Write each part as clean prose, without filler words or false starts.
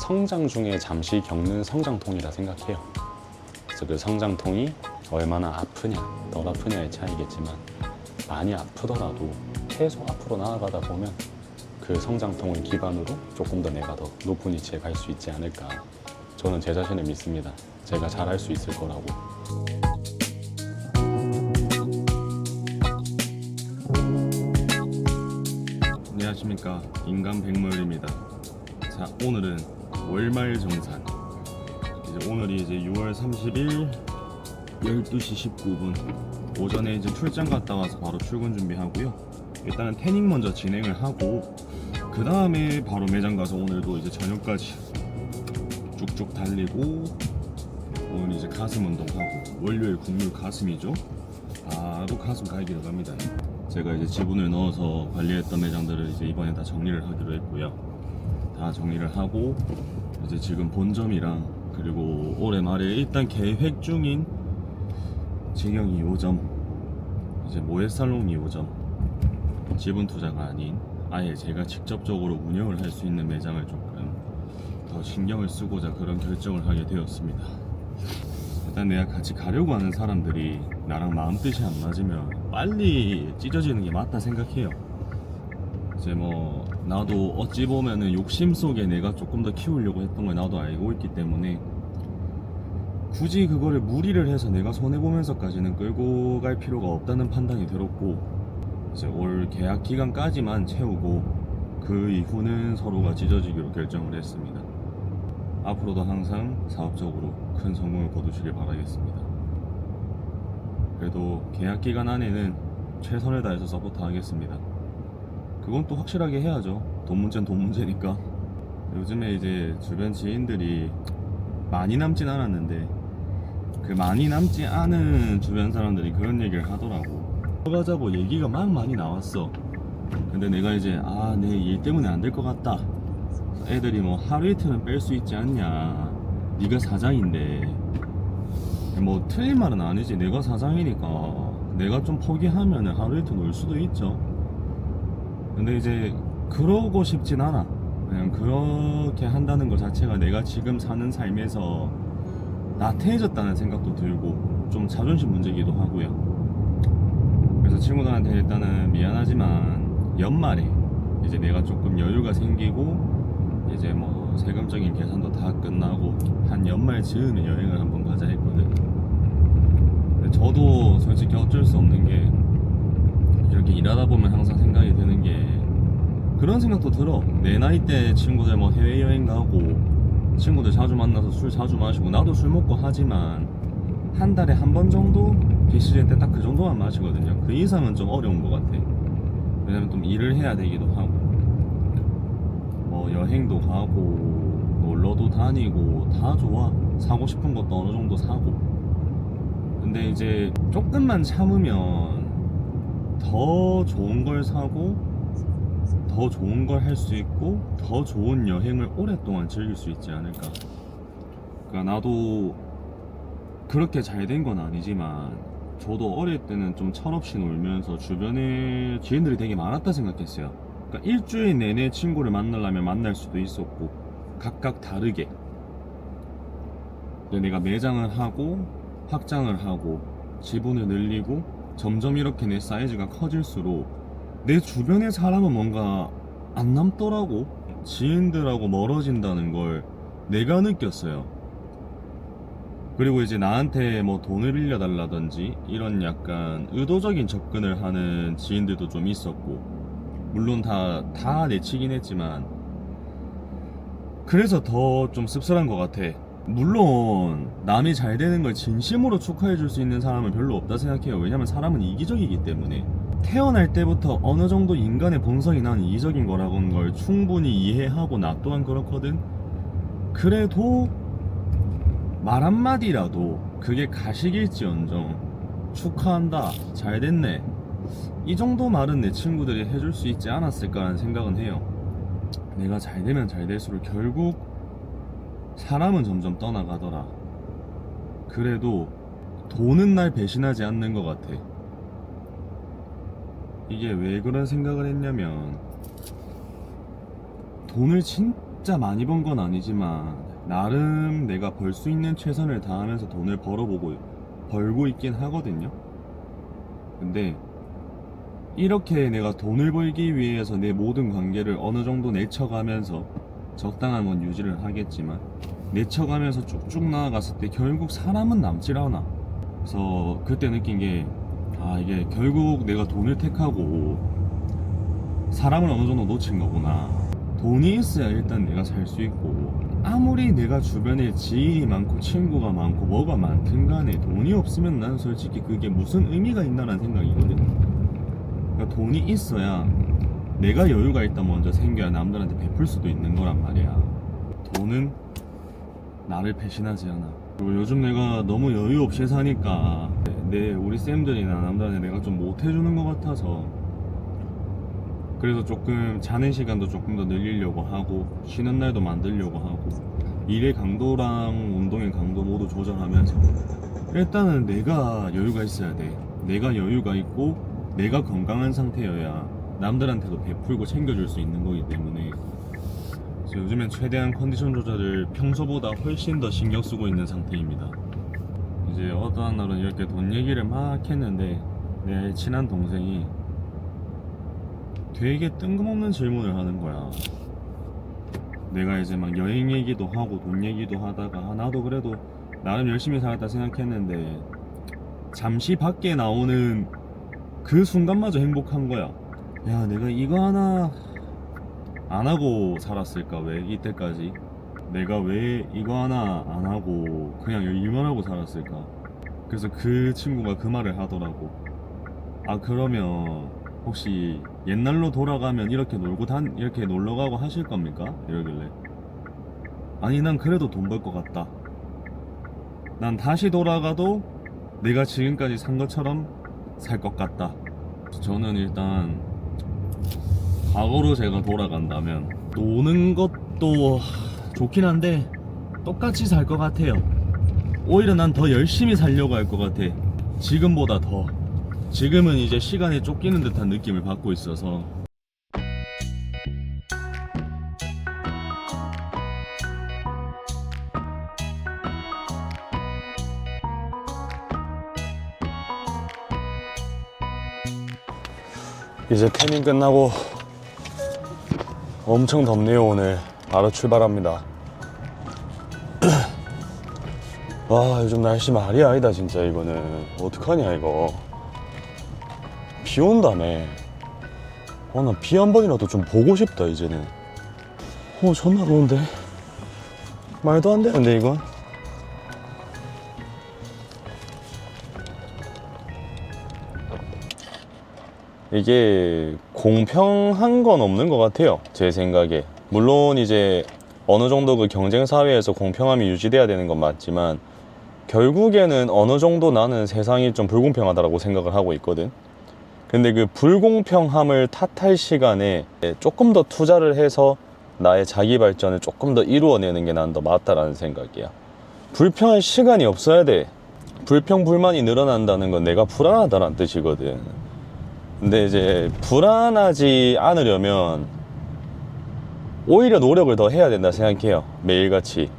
성장 중에 잠시 겪는 성장통이라 생각해요. 그래서 그 성장통이 얼마나 아프냐, 덜 아프냐의 차이겠지만 많이 아프더라도 계속 앞으로 나아가다 보면 그 성장통을 기반으로 조금 더 내가 더 높은 위치에 갈 수 있지 않을까. 저는 제 자신을 믿습니다. 제가 잘할 수 있을 거라고. 안녕하십니까, 인간 백모일입니다. 자, 오늘은 월말 정산. 오늘이 이제 6월 30일 12시 19분 오전에 이제 출장 갔다 와서 바로 출근 준비하고요. 일단은 태닝 먼저 진행을 하고 그 다음에 바로 매장 가서 오늘도 이제 저녁까지 쭉쭉 달리고, 오늘 이제 가슴 운동하고, 월요일 국물 가슴이죠. 바로 가슴 갈기러 갑니다. 제가 이제 지분을 넣어서 관리했던 매장들을 이제 이번에 다 정리를 하기로 했고요. 다 정리를 하고 이제 지금 본점이랑 그리고 올해 말에 일단 계획 중인 직영 2호점, 이제 모해살롱 2호점, 지분 투자가 아닌 아예 제가 직접적으로 운영을 할 수 있는 매장을 조금 더 신경을 쓰고자 그런 결정을 하게 되었습니다. 일단 내가 같이 가려고 하는 사람들이 나랑 마음뜻이 안 맞으면 빨리 찢어지는 게 맞다 생각해요. 이제 뭐 나도 어찌 보면은 욕심 속에 내가 조금 더 키우려고 했던 걸 나도 알고 있기 때문에 굳이 그거를 무리를 해서 내가 손해보면서까지는 끌고 갈 필요가 없다는 판단이 들었고, 이제 올 계약 기간까지만 채우고 그 이후는 서로가 찢어지기로 결정을 했습니다. 앞으로도 항상 사업적으로 큰 성공을 거두시길 바라겠습니다. 그래도 계약 기간 안에는 최선을 다해서 서포트 하겠습니다. 그건 또 확실하게 해야죠. 돈 문제는 돈 문제니까. 요즘에 이제 주변 지인들이 많이 남진 않았는데 그 많이 남지 않은 주변 사람들이 그런 얘기를 하더라고. 들어가자고 얘기가 막 많이 나왔어. 근데 내가 이제 내 일 때문에 안 될 것 같다. 애들이 뭐 하루 이틀은 뺄 수 있지 않냐, 네가 사장인데. 뭐 틀린 말은 아니지. 내가 사장이니까 내가 좀 포기하면은 하루 이틀 놀 수도 있죠. 근데 이제 그러고 싶진 않아. 그냥 그렇게 한다는 것 자체가 내가 지금 사는 삶에서 나태해졌다는 생각도 들고 좀 자존심 문제이기도 하고요. 그래서 친구들한테 일단은 미안하지만 연말에 이제 내가 조금 여유가 생기고 이제 뭐 세금적인 계산도 다 끝나고 한 연말 즈음에 여행을 한번 가자 했거든. 근데 저도 솔직히 어쩔 수 없는 게 이렇게 일하다 보면 항상 생각이 드는 게 그런 생각도 들어. 내 나이 때 친구들 뭐 해외여행 가고 친구들 자주 만나서 술 자주 마시고, 나도 술 먹고 하지만 한 달에 한 번 정도 비시즌 때 딱 그 정도만 마시거든요. 그 이상은 좀 어려운 것 같아. 왜냐면 좀 일을 해야 되기도 하고 뭐 여행도 가고 놀러도 다니고 다 좋아. 사고 싶은 것도 어느 정도 사고. 근데 이제 조금만 참으면 더 좋은 걸 사고 더 좋은 걸 할 수 있고 더 좋은 여행을 오랫동안 즐길 수 있지 않을까. 그러니까 나도 그렇게 잘 된 건 아니지만 저도 어릴 때는 좀 철없이 놀면서 주변에 지인들이 되게 많았다 생각했어요. 그러니까 일주일 내내 친구를 만나려면 만날 수도 있었고 각각 다르게. 근데 내가 매장을 하고 확장을 하고 지분을 늘리고 점점 이렇게 내 사이즈가 커질수록 내 주변의 사람은 뭔가 안 남더라고. 지인들하고 멀어진다는 걸 내가 느꼈어요. 그리고 이제 나한테 뭐 돈을 빌려달라든지 이런 약간 의도적인 접근을 하는 지인들도 좀 있었고, 물론 다 내치긴 했지만 그래서 더 좀 씁쓸한 것 같아. 물론 남이 잘 되는 걸 진심으로 축하해 줄 수 있는 사람은 별로 없다 생각해요. 왜냐면 사람은 이기적이기 때문에. 태어날 때부터 어느 정도 인간의 본성이 난 이기적인 거라는 걸 충분히 이해하고 나 또한 그렇거든. 그래도 말 한마디라도 그게 가식일지언정 축하한다, 잘 됐네, 이 정도 말은 내 친구들이 해줄 수 있지 않았을까라는 생각은 해요. 내가 잘 되면 잘 될수록 결국 사람은 점점 떠나가더라. 그래도 돈은 날 배신하지 않는 것 같아. 이게 왜 그런 생각을 했냐면 돈을 진짜 진짜 많이 번 건 아니지만 나름 내가 벌 수 있는 최선을 다하면서 돈을 벌고 있긴 하거든요. 근데 이렇게 내가 돈을 벌기 위해서 내 모든 관계를 어느 정도 내쳐가면서 적당한 건 유지를 하겠지만 내쳐가면서 쭉쭉 나아갔을 때 결국 사람은 남질 않아. 그래서 그때 느낀 게 이게 결국 내가 돈을 택하고 사람을 어느 정도 놓친 거구나. 돈이 있어야 일단 내가 살 수 있고, 아무리 내가 주변에 지인이 많고 친구가 많고 뭐가 많든 간에 돈이 없으면 난 솔직히 그게 무슨 의미가 있나라는 생각이거든. 그러니까 돈이 있어야 내가 여유가 일단 먼저 생겨야 남들한테 베풀 수도 있는 거란 말이야. 돈은 나를 배신하지 않아. 그리고 요즘 내가 너무 여유 없이 사니까 우리 쌤들이나 남들한테 내가 좀 못해주는 것 같아서, 그래서 조금 자는 시간도 조금 더 늘리려고 하고 쉬는 날도 만들려고 하고 일의 강도랑 운동의 강도 모두 조절하면서 일단은 내가 여유가 있어야 돼. 내가 여유가 있고 내가 건강한 상태여야 남들한테도 베풀고 챙겨줄 수 있는 거기 때문에, 그래서 요즘엔 최대한 컨디션 조절을 평소보다 훨씬 더 신경 쓰고 있는 상태입니다. 이제 어떠한 날은 이렇게 돈 얘기를 막 했는데 내 친한 동생이 되게 뜬금없는 질문을 하는 거야. 내가 이제 막 여행 얘기도 하고 돈 얘기도 하다가 나도 그래도 나름 열심히 살았다 생각했는데 잠시 밖에 나오는 그 순간마저 행복한 거야. 야, 내가 이거 하나 안 하고 살았을까? 왜 이때까지 내가 왜 이거 하나 안 하고 그냥 일만 하고 살았을까? 그래서 그 친구가 그 말을 하더라고. 그러면 혹시 옛날로 돌아가면 이렇게 이렇게 놀러 가고 하실 겁니까? 이러길래, 아니 난 그래도 돈 벌 것 같다. 난 다시 돌아가도 내가 지금까지 산 것처럼 살 것 같다. 저는 일단 과거로 제가 돌아간다면 노는 것도 좋긴 한데 똑같이 살 것 같아요. 오히려 난 더 열심히 살려고 할 것 같아. 지금보다 더. 지금은 이제 시간에 쫓기는 듯한 느낌을 받고 있어서. 이제 태닝 끝나고 엄청 덥네요. 오늘 바로 출발합니다. 와, 요즘 날씨 말이 아니다 진짜. 이거는 어떡하냐 이거. 비 온다며. 나 비 한 번이라도 좀 보고 싶다 이제는. 존나 더운데. 말도 안 되는데 이건. 이게 공평한 건 없는 것 같아요, 제 생각에. 물론 이제 어느 정도 그 경쟁 사회에서 공평함이 유지돼야 되는 건 맞지만 결국에는 어느 정도 나는 세상이 좀 불공평하다고 생각을 하고 있거든. 근데 그 불공평함을 탓할 시간에 조금 더 투자를 해서 나의 자기 발전을 조금 더 이루어내는 게 난 더 맞다라는 생각이야. 불평할 시간이 없어야 돼. 불평 불만이 늘어난다는 건 내가 불안하다는 뜻이거든. 근데 이제 불안하지 않으려면 오히려 노력을 더 해야 된다 생각해요. 매일같이.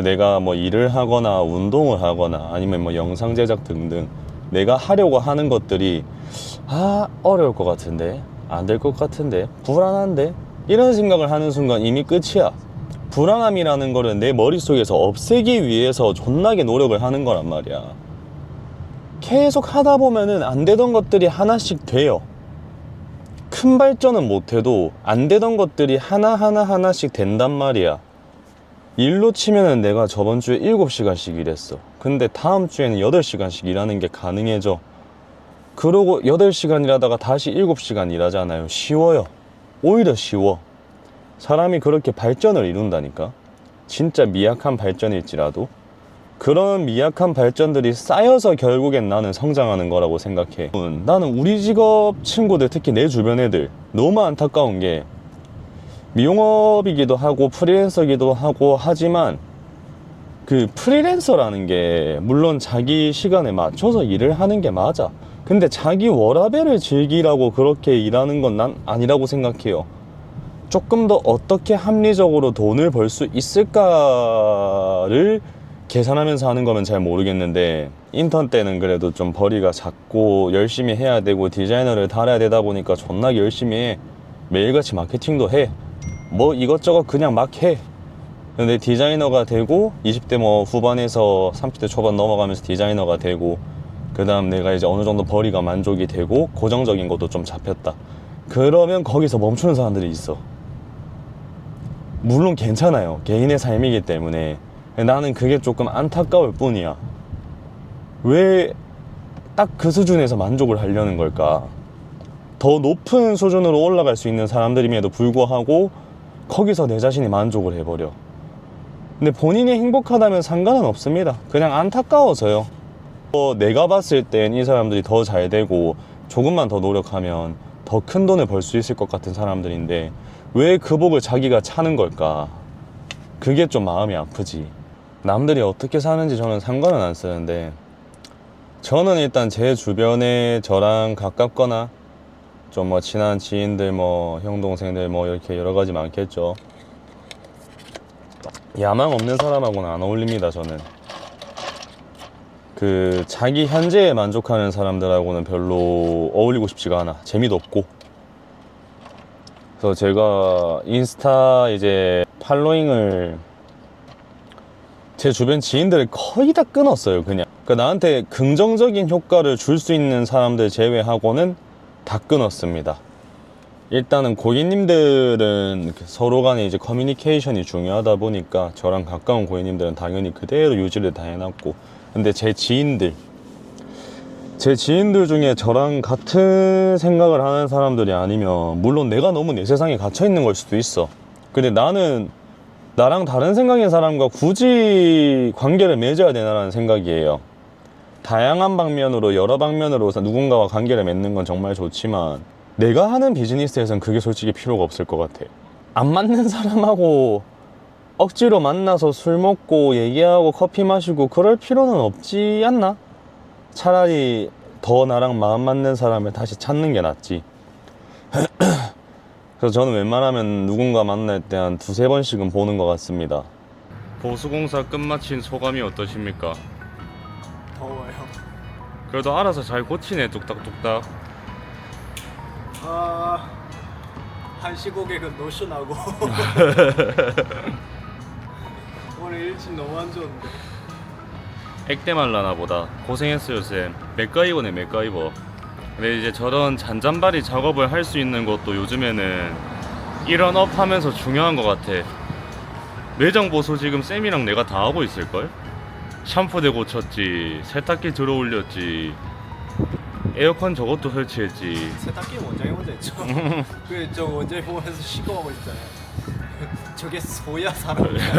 내가 뭐 일을 하거나 운동을 하거나 아니면 뭐 영상 제작 등등 내가 하려고 하는 것들이 어려울 것 같은데, 안 될 것 같은데, 불안한데, 이런 생각을 하는 순간 이미 끝이야. 불안함이라는 거를 내 머릿속에서 없애기 위해서 존나게 노력을 하는 거란 말이야. 계속 하다 보면은 안 되던 것들이 하나씩 돼요. 큰 발전은 못해도 안 되던 것들이 하나씩 된단 말이야. 일로 치면은 내가 저번 주에 7시간씩 일했어. 근데 다음 주에는 8시간씩 일하는 게 가능해져. 그러고 8시간 일하다가 다시 7시간 일하잖아요. 쉬워요. 오히려 쉬워. 사람이 그렇게 발전을 이룬다니까. 진짜 미약한 발전일지라도 그런 미약한 발전들이 쌓여서 결국엔 나는 성장하는 거라고 생각해. 나는 우리 직업 친구들, 특히 내 주변 애들 너무 안타까운 게 미용업이기도 하고 프리랜서기도 하고 하지만 그 프리랜서라는 게 물론 자기 시간에 맞춰서 일을 하는 게 맞아. 근데 자기 워라밸을 즐기라고 그렇게 일하는 건 난 아니라고 생각해요. 조금 더 어떻게 합리적으로 돈을 벌 수 있을까를 계산하면서 하는 거면 잘 모르겠는데, 인턴 때는 그래도 좀 벌이가 작고 열심히 해야 되고 디자이너를 달아야 되다 보니까 존나게 열심히 해. 매일같이 마케팅도 해. 뭐 이것저것 그냥 막 해. 근데 디자이너가 되고 20대 뭐 후반에서 30대 초반 넘어가면서 디자이너가 되고, 그 다음 내가 이제 어느 정도 벌이가 만족이 되고 고정적인 것도 좀 잡혔다. 그러면 거기서 멈추는 사람들이 있어. 물론 괜찮아요. 개인의 삶이기 때문에. 나는 그게 조금 안타까울 뿐이야. 왜 딱 그 수준에서 만족을 하려는 걸까? 더 높은 수준으로 올라갈 수 있는 사람들임에도 불구하고 거기서 내 자신이 만족을 해버려. 근데 본인이 행복하다면 상관은 없습니다. 그냥 안타까워서요. 내가 봤을 땐 이 사람들이 더 잘 되고 조금만 더 노력하면 더 큰 돈을 벌 수 있을 것 같은 사람들인데, 왜 그 복을 자기가 차는 걸까? 그게 좀 마음이 아프지. 남들이 어떻게 사는지 저는 상관은 안 쓰는데, 저는 일단 제 주변에 저랑 가깝거나 좀 뭐 친한 지인들, 뭐 형 동생들 뭐 이렇게 여러 가지 많겠죠. 야망 없는 사람하고는 안 어울립니다. 저는 그 자기 현재에 만족하는 사람들하고는 별로 어울리고 싶지가 않아. 재미도 없고. 그래서 제가 인스타 이제 팔로잉을 제 주변 지인들을 거의 다 끊었어요. 그냥 그러니까 나한테 긍정적인 효과를 줄 수 있는 사람들 제외하고는 다 끊었습니다. 일단은 고객님들은 서로 간에 이제 커뮤니케이션이 중요하다 보니까 저랑 가까운 고객님들은 당연히 그대로 유지를 다 해놨고, 근데 제 지인들 중에 저랑 같은 생각을 하는 사람들이 아니면, 물론 내가 너무 내 세상에 갇혀 있는 걸 수도 있어. 근데 나는 나랑 다른 생각인 사람과 굳이 관계를 맺어야 되나라는 생각이에요. 다양한 방면으로, 여러 방면으로 누군가와 관계를 맺는 건 정말 좋지만 내가 하는 비즈니스에선 그게 솔직히 필요가 없을 것 같아. 안 맞는 사람하고 억지로 만나서 술 먹고 얘기하고 커피 마시고 그럴 필요는 없지 않나? 차라리 더 나랑 마음 맞는 사람을 다시 찾는 게 낫지. 그래서 저는 웬만하면 누군가 만날 때 한 두세 번씩은 보는 것 같습니다. 보수공사 끝마친 소감이 어떠십니까? 더워요. 그래도 알아서 잘 고치네, 뚝딱뚝딱. 한시 고객은 노션하고 오늘 일진 너무 안 좋은데. 액대 말라나 보다. 고생했어요 쌤. 맥가이버네 맥가이버. 근데 이제 저런 잔잔바리 작업을 할 수 있는 것도 요즘에는 이런 업 하면서 중요한 것 같아. 매장 보소 지금 쌤이랑 내가 다 하고 있을걸? 샴푸대 고쳤지, 세탁기 들어 올렸지, 에어컨 저것도 설치했지. 세탁기 원장이 먼저 했죠. 그저 원장이 보면서 시끄러워 있잖아요. 저게 소야 사람이야.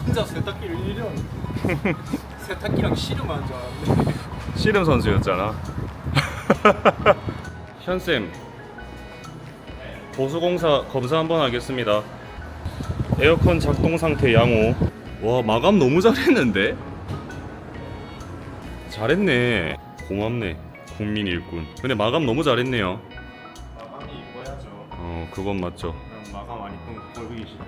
혼자 세탁기를 1년 세탁기랑 씨름하는 줄 알았는데. 씨름 선수였잖아. 현쌤, 보수공사 검사 한번 하겠습니다. 에어컨 작동 상태 양호. 와, 마감 너무 잘했는데? 잘했네. 고맙네, 국민 일꾼. 근데 마감 너무 잘했네요. 마감이 이뻐야죠. 그건 맞죠. 마감 안 이쁜 거 보이기 싫어.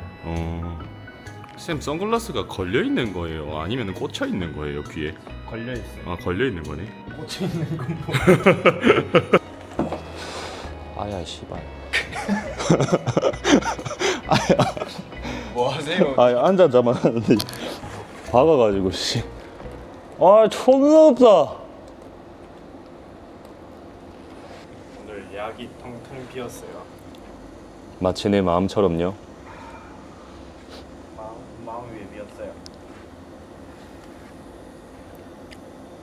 쌤, 선글라스가 걸려있는 거예요? 아니면 꽂혀있는 거예요, 귀에? 걸려 있어요. 아, 걸려있는 거네. 꽂혀 있는 건 뭐? 아야, 씨발. 뭐 하세요? 아, 앉아자만 하는데 박아가지고, 씨. 아, 존나 없다. 오늘 약이 텅텅 비었어요. 마치 내 마음처럼요. 마음 위에 비었어요.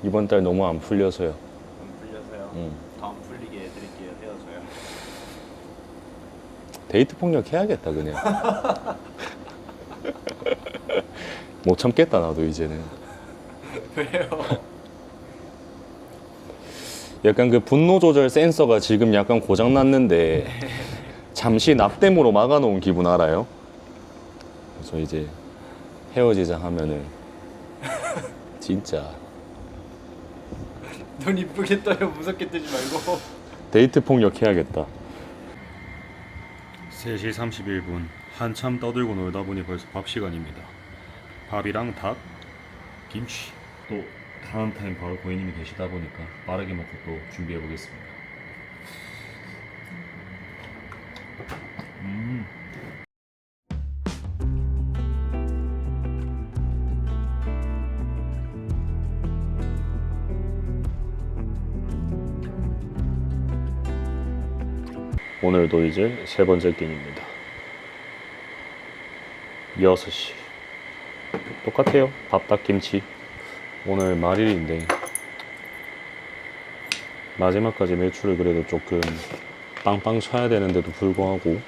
이번 달 너무 안 풀려서요. 안 풀려서요. 다음 풀리게 해드릴게요. 헤어져요. 데이트 폭력 해야겠다 그냥. 못 참겠다 나도 이제는. 왜요? 약간 그 분노 조절 센서가 지금 약간 고장 났는데 잠시 납땜으로 막아놓은 기분 알아요? 그래서 이제 헤어지자 하면은 진짜 눈 이쁘게 떠요. 무섭게 뜨지 말고. 데이트 폭력 해야겠다. 3시 31분. 한참 떠들고 놀다 보니 벌써 밥 시간입니다. 밥이랑 닭, 김치. 또 다음 타임 바로 고객님이 계시다 보니까 빠르게 먹고 또 준비해 보겠습니다. 오늘도 이제 세 번째 끼니입니다. 6시. 똑같아요. 밥, 닭, 김치. 오늘 말일인데 마지막까지 매출을 그래도 조금 빵빵 쳐야 되는데도 불구하고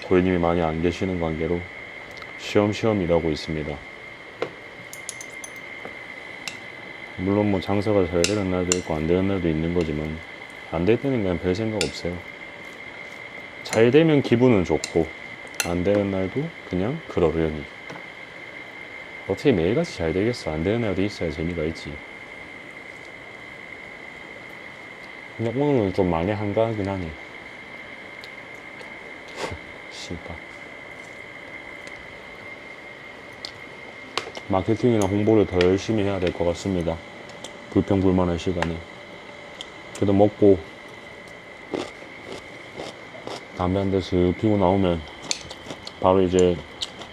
고객님이 많이 안 계시는 관계로 쉬엄쉬엄 일하고 있습니다. 물론 뭐 장사가 잘 되는 날도 있고 안 되는 날도 있는 거지만 안 될 때는 그냥 별 생각 없어요. 잘 되면 기분은 좋고 안 되는 날도 그냥 그러려니. 어떻게 매일같이 잘 되겠어. 안 되는 날도 있어야 재미가 있지. 근데 오늘은 좀 많이 한가하긴 하네. 씨발. 마케팅이나 홍보를 더 열심히 해야 될 것 같습니다. 불평불만할 시간에. 그래도 먹고 담배 한 대 슥 피고 나오면 바로 이제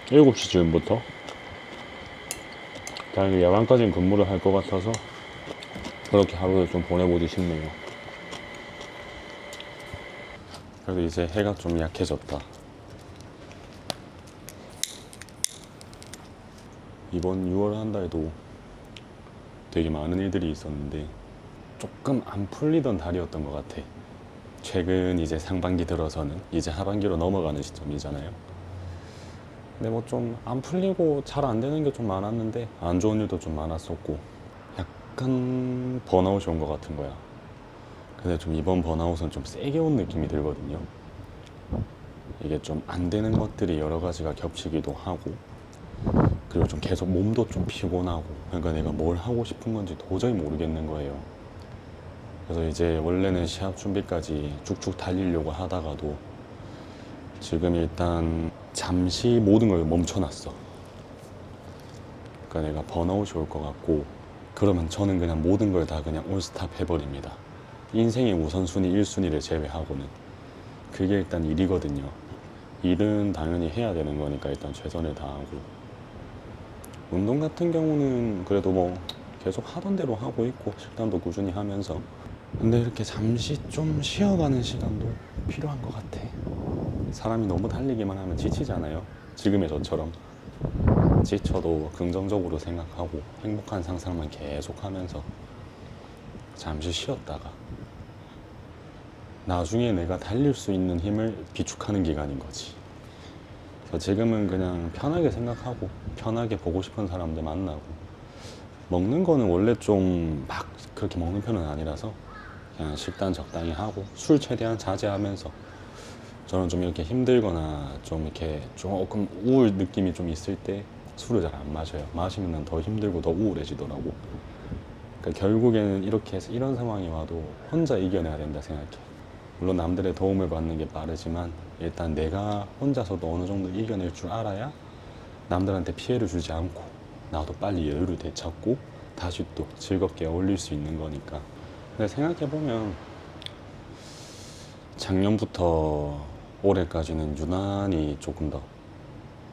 7시쯤부터 다행히 야간까지는 근무를 할 것 같아서 그렇게 하루를 좀 보내보기 싶네요. 그래도 이제 해가 좀 약해졌다. 이번 6월 한 달도 되게 많은 일들이 있었는데 조금 안 풀리던 달이었던 것 같아. 최근 이제 상반기 들어서는 이제 하반기로 넘어가는 시점이잖아요. 근데 뭐 좀 안 풀리고 잘 안 되는 게 좀 많았는데 안 좋은 일도 좀 많았었고 약간 번아웃이 온 것 같은 거야. 근데 좀 이번 번아웃은 좀 세게 온 느낌이 들거든요. 이게 좀 안 되는 것들이 여러 가지가 겹치기도 하고 그리고 좀 계속 몸도 좀 피곤하고 그러니까 내가 뭘 하고 싶은 건지 도저히 모르겠는 거예요. 그래서 이제 원래는 시합 준비까지 쭉쭉 달리려고 하다가도 지금 일단 잠시 모든 걸 멈춰놨어. 그러니까 내가 번아웃이 올 것 같고 그러면 저는 그냥 모든 걸 다 그냥 올스탑 해버립니다. 인생의 우선순위 1순위를 제외하고는. 그게 일단 일이거든요. 일은 당연히 해야 되는 거니까 일단 최선을 다하고 운동 같은 경우는 그래도 뭐 계속 하던 대로 하고 있고 식단도 꾸준히 하면서 근데 이렇게 잠시 좀 쉬어가는 시간도 필요한 것 같아. 사람이 너무 달리기만 하면 지치잖아요. 지금의 저처럼 지쳐도 긍정적으로 생각하고 행복한 상상만 계속하면서 잠시 쉬었다가 나중에 내가 달릴 수 있는 힘을 비축하는 기간인 거지. 그래서 지금은 그냥 편하게 생각하고 편하게 보고 싶은 사람들 만나고 먹는 거는 원래 좀 막 그렇게 먹는 편은 아니라서 그냥 식단 적당히 하고 술 최대한 자제하면서 저는 좀 이렇게 힘들거나 좀 이렇게 조금 우울 느낌이 좀 있을 때 술을 잘 안 마셔요. 마시면 더 힘들고 더 우울해지더라고. 그러니까 결국에는 이렇게 해서 이런 상황이 와도 혼자 이겨내야 된다 생각해. 물론 남들의 도움을 받는 게 빠르지만 일단 내가 혼자서도 어느 정도 이겨낼 줄 알아야 남들한테 피해를 주지 않고 나도 빨리 여유를 되찾고 다시 또 즐겁게 어울릴 수 있는 거니까. 근데 생각해보면 작년부터 올해까지는 유난히 조금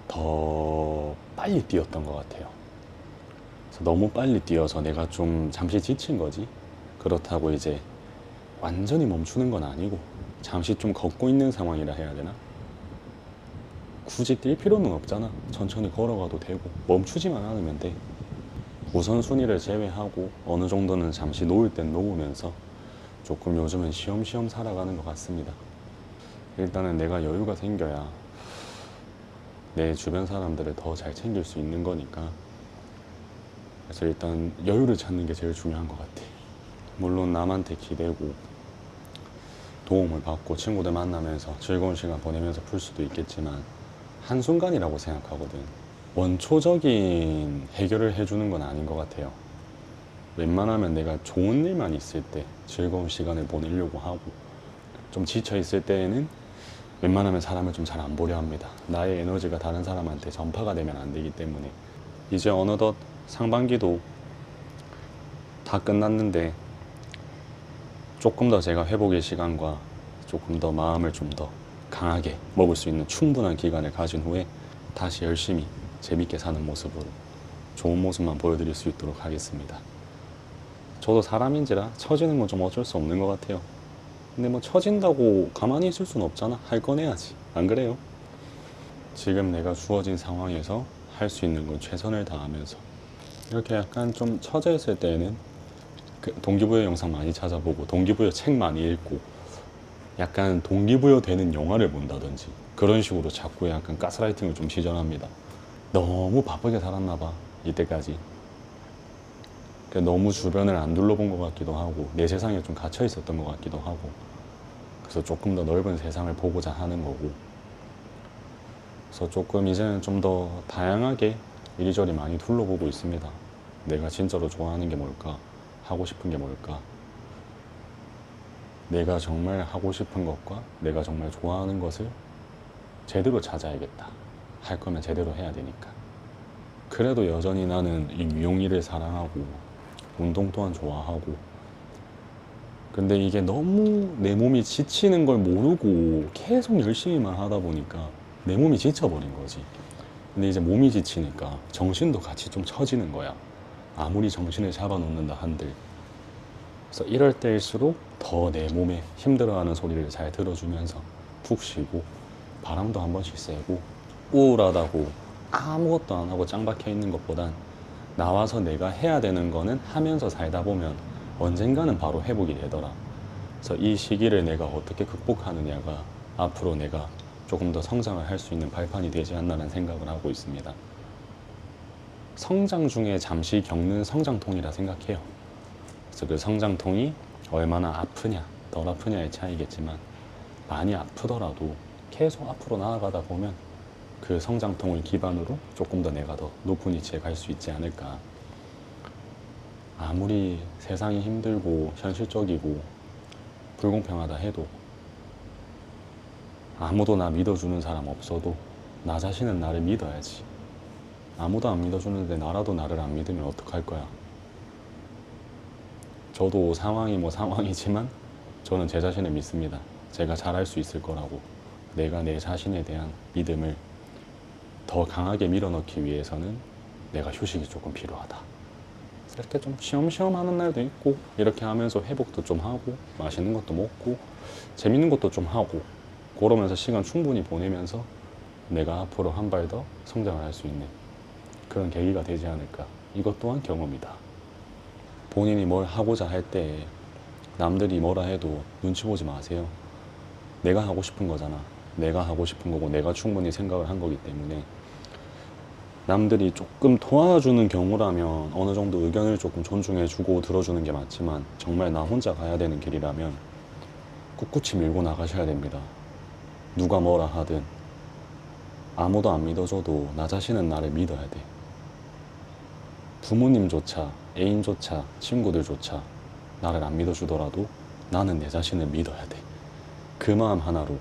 더 빨리 뛰었던 것 같아요. 그래서 너무 빨리 뛰어서 내가 좀 잠시 지친 거지. 그렇다고 이제 완전히 멈추는 건 아니고 잠시 좀 걷고 있는 상황이라 해야 되나? 굳이 뛸 필요는 없잖아. 천천히 걸어가도 되고 멈추지만 않으면 돼. 우선순위를 제외하고 어느 정도는 잠시 놓을 땐 놓으면서 조금 요즘은 쉬엄쉬엄 살아가는 것 같습니다. 일단은 내가 여유가 생겨야 내 주변 사람들을 더 잘 챙길 수 있는 거니까. 그래서 일단 여유를 찾는 게 제일 중요한 것 같아. 물론 남한테 기대고 도움을 받고 친구들 만나면서 즐거운 시간 보내면서 풀 수도 있겠지만 한순간이라고 생각하거든. 원초적인 해결을 해주는 건 아닌 것 같아요. 웬만하면 내가 좋은 일만 있을 때 즐거운 시간을 보내려고 하고 좀 지쳐 있을 때에는 웬만하면 사람을 좀 잘 안 보려 합니다. 나의 에너지가 다른 사람한테 전파가 되면 안 되기 때문에. 이제 어느덧 상반기도 다 끝났는데 조금 더 제가 회복의 시간과 조금 더 마음을 좀 더 강하게 먹을 수 있는 충분한 기간을 가진 후에 다시 열심히 재밌게 사는 모습으로 좋은 모습만 보여드릴 수 있도록 하겠습니다. 저도 사람인지라 처지는 건 좀 어쩔 수 없는 것 같아요. 근데 뭐 처진다고 가만히 있을 수는 없잖아. 할 건 해야지. 안 그래요? 지금 내가 주어진 상황에서 할 수 있는 건 최선을 다하면서 이렇게 약간 좀 처져 있을 때에는 그 동기부여 영상 많이 찾아보고 동기부여 책 많이 읽고 약간 동기부여 되는 영화를 본다든지 그런 식으로 자꾸 약간 가스라이팅을 좀 시전합니다. 너무 바쁘게 살았나 봐 이때까지. 너무 주변을 안 둘러본 것 같기도 하고 내 세상에 좀 갇혀 있었던 것 같기도 하고 그래서 조금 더 넓은 세상을 보고자 하는 거고 그래서 조금 이제는 좀 더 다양하게 이리저리 많이 둘러보고 있습니다. 내가 진짜로 좋아하는 게 뭘까? 하고 싶은 게 뭘까? 내가 정말 하고 싶은 것과 내가 정말 좋아하는 것을 제대로 찾아야겠다. 할 거면 제대로 해야 되니까. 그래도 여전히 나는 이 미용일을 사랑하고 운동 또한 좋아하고 근데 이게 너무 내 몸이 지치는 걸 모르고 계속 열심히만 하다 보니까 내 몸이 지쳐버린 거지. 근데 이제 몸이 지치니까 정신도 같이 좀 처지는 거야. 아무리 정신을 잡아놓는다 한들. 그래서 이럴 때일수록 더 내 몸에 힘들어하는 소리를 잘 들어주면서 푹 쉬고 바람도 한 번씩 쐬고 우울하다고 아무것도 안 하고 짱 박혀 있는 것보단 나와서 내가 해야 되는 거는 하면서 살다 보면 언젠가는 바로 회복이 되더라. 그래서 이 시기를 내가 어떻게 극복하느냐가 앞으로 내가 조금 더 성장을 할 수 있는 발판이 되지 않나라는 생각을 하고 있습니다. 성장 중에 잠시 겪는 성장통이라 생각해요. 그래서 그 성장통이 얼마나 아프냐, 덜 아프냐의 차이겠지만 많이 아프더라도 계속 앞으로 나아가다 보면 그 성장통을 기반으로 조금 더 내가 더 높은 위치에 갈 수 있지 않을까. 아무리 세상이 힘들고 현실적이고 불공평하다 해도 아무도 나 믿어주는 사람 없어도 나 자신은 나를 믿어야지. 아무도 안 믿어주는데 나라도 나를 안 믿으면 어떡할 거야. 저도 상황이 뭐 상황이지만 저는 제 자신을 믿습니다. 제가 잘할 수 있을 거라고. 내가 내 자신에 대한 믿음을 더 강하게 밀어넣기 위해서는 내가 휴식이 조금 필요하다. 이렇게 좀 쉬엄쉬엄 하는 날도 있고 이렇게 하면서 회복도 좀 하고 맛있는 것도 먹고 재밌는 것도 좀 하고 그러면서 시간 충분히 보내면서 내가 앞으로 한 발 더 성장을 할 수 있는 그런 계기가 되지 않을까. 이것 또한 경험이다. 본인이 뭘 하고자 할 때 남들이 뭐라 해도 눈치 보지 마세요. 내가 하고 싶은 거잖아. 내가 하고 싶은 거고 내가 충분히 생각을 한 거기 때문에 남들이 조금 도와주는 경우라면 어느 정도 의견을 조금 존중해주고 들어주는 게 맞지만 정말 나 혼자 가야 되는 길이라면 꿋꿋이 밀고 나가셔야 됩니다. 누가 뭐라 하든 아무도 안 믿어줘도 나 자신은 나를 믿어야 돼. 부모님조차 애인조차 친구들조차 나를 안 믿어주더라도 나는 내 자신을 믿어야 돼. 그 마음 하나로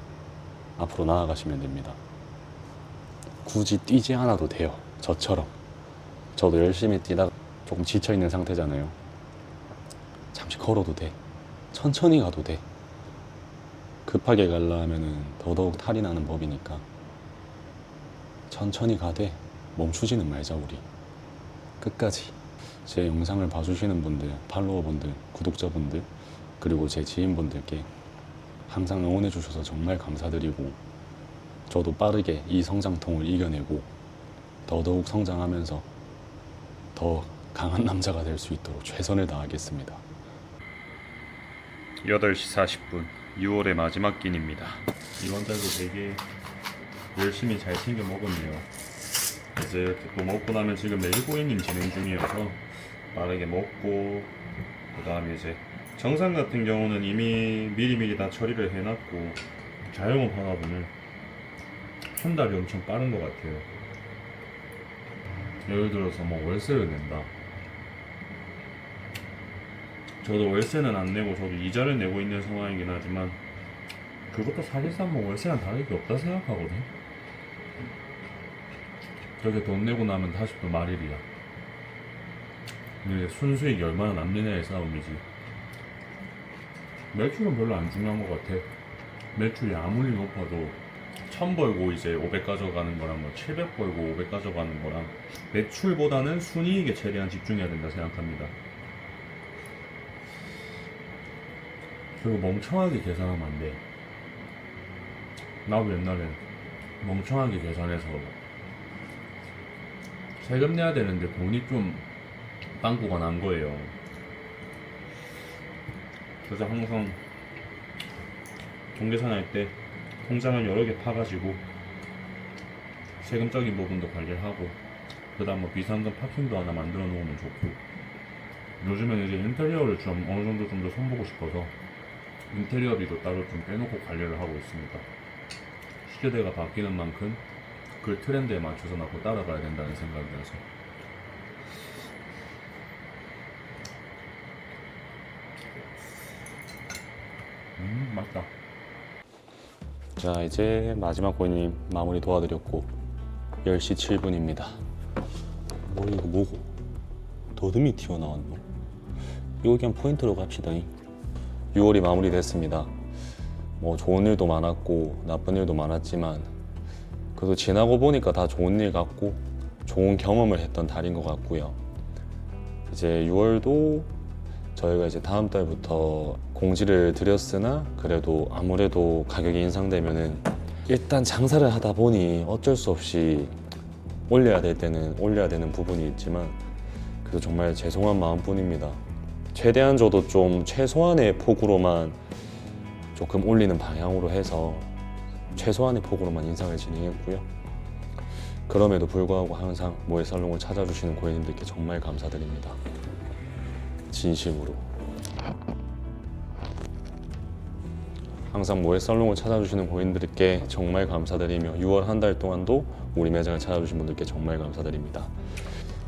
앞으로 나아가시면 됩니다. 굳이 뛰지 않아도 돼요. 저처럼. 저도 열심히 뛰다가 조금 지쳐있는 상태잖아요. 잠시 걸어도 돼. 천천히 가도 돼. 급하게 가려 하면은 더더욱 탈이 나는 법이니까 천천히 가되 멈추지는 말자 우리. 끝까지. 제 영상을 봐주시는 분들, 팔로워분들, 구독자분들 그리고 제 지인분들께 항상 응원해 주셔서 정말 감사드리고 저도 빠르게 이 성장통을 이겨내고 더더욱 성장하면서 더 강한 남자가 될 수 있도록 최선을 다하겠습니다. 8시 40분 6월의 마지막 끼니입니다. 이번 달도 되게 열심히 잘 챙겨 먹었네요. 이제 또 먹고 나면 지금 내일 고객님 진행 중이어서 빠르게 먹고 그 다음에 이제 정상 같은 경우는 이미 미리미리 다 처리를 해놨고 자영업 하다 보면 한 달이 엄청 빠른 것 같아요. 예를 들어서 뭐 월세를 낸다. 저도 월세는 안 내고 저도 이자를 내고 있는 상황이긴 하지만 그것도 사실상 뭐 월세랑 다를 게 없다 생각하거든. 저게 돈 내고 나면 다시 또 말일이야. 근데 순수익이 얼마나 남느냐의 싸움이지. 매출은 별로 안 중요한 것 같아. 매출이 아무리 높아도 1000 벌고 이제 500 가져가는 거랑 뭐 700 벌고 500 가져가는 거랑 매출보다는 순이익에 최대한 집중해야 된다 생각합니다. 그리고 멍청하게 계산하면 안 돼. 나도 옛날에 멍청하게 계산해서 세금 내야 되는데 돈이 좀 빵꾸가 난 거예요. 그래서 항상 종계산할 때 통장을 여러 개 파가지고 세금적인 부분도 관리를 하고, 그 다음 뭐 비상금 파킹도 하나 만들어 놓으면 좋고, 요즘에는 이제 인테리어를 좀 어느 정도 좀 더 손보고 싶어서 인테리어비도 따로 좀 빼놓고 관리를 하고 있습니다. 시대가 바뀌는 만큼 그 트렌드에 맞춰서 나도 따라가야 된다는 생각이라서. 맛있다. 자, 이제 마지막 고객님 마무리 도와드렸고 10시 7분입니다. 뭐 이거 뭐고? 더듬이 튀어나왔노? 이거 그냥 포인트로 갑시다. 6월이 마무리됐습니다. 뭐 좋은 일도 많았고 나쁜 일도 많았지만 그래도 지나고 보니까 다 좋은 일 같고 좋은 경험을 했던 달인 것 같고요. 이제 6월도 저희가 이제 다음 달부터 공지를 드렸으나 그래도 아무래도 가격이 인상되면은 일단 장사를 하다 보니 어쩔 수 없이 올려야 될 때는 올려야 되는 부분이 있지만 그래도 정말 죄송한 마음뿐입니다. 최대한 저도 좀 최소한의 폭으로만 조금 올리는 방향으로 해서 최소한의 폭으로만 인상을 진행했고요. 그럼에도 불구하고 항상 모에살롱을 찾아주시는 고객님들께 정말 감사드립니다. 진심으로. 항상 모에살롱을 찾아주시는 고객님들께 정말 감사드리며 6월 한 달 동안도 우리 매장을 찾아주신 분들께 정말 감사드립니다.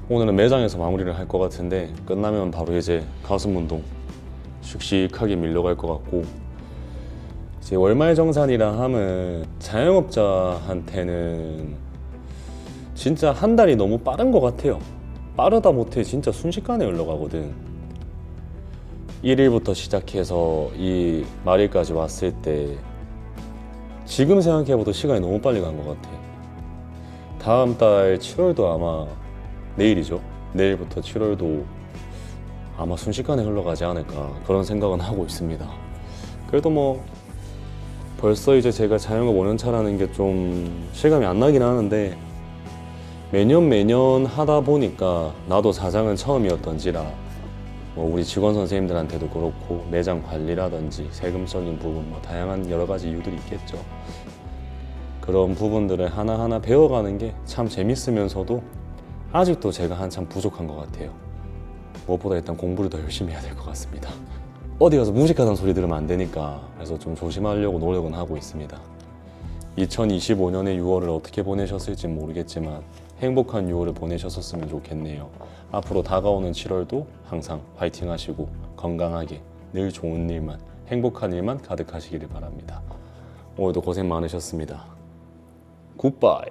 오늘은 매장에서 마무리를 할 것 같은데 끝나면 바로 이제 가슴 운동 씩씩하게 밀려갈 것 같고, 이제 월말 정산이라 하면 자영업자한테는 진짜 한 달이 너무 빠른 것 같아요. 빠르다 못해 진짜 순식간에 흘러가거든. 1일부터 시작해서 이 말일까지 왔을 때 지금 생각해봐도 시간이 너무 빨리 간 것 같아. 다음 달 7월도 아마 내일이죠. 내일부터 7월도 아마 순식간에 흘러가지 않을까 그런 생각은 하고 있습니다. 그래도 뭐 벌써 이제 제가 자영업 5년 차라는 게 좀 실감이 안 나긴 하는데 매년 하다 보니까 나도 사장은 처음이었던지라 뭐 우리 직원 선생님들한테도 그렇고 매장 관리라든지 세금적인 부분 뭐 다양한 여러 가지 이유들이 있겠죠. 그런 부분들을 하나하나 배워가는 게 참 재밌으면서도 아직도 제가 한참 부족한 것 같아요. 무엇보다 일단 공부를 더 열심히 해야 될 것 같습니다. 어디 가서 무식하다는 소리 들으면 안 되니까 그래서 좀 조심하려고 노력은 하고 있습니다. 2025년의 6월을 어떻게 보내셨을지 모르겠지만 행복한 6월을 보내셨었으면 좋겠네요. 앞으로 다가오는 7월도 항상 화이팅 하시고 건강하게 늘 좋은 일만 행복한 일만 가득하시기를 바랍니다. 오늘도 고생 많으셨습니다. 굿바이.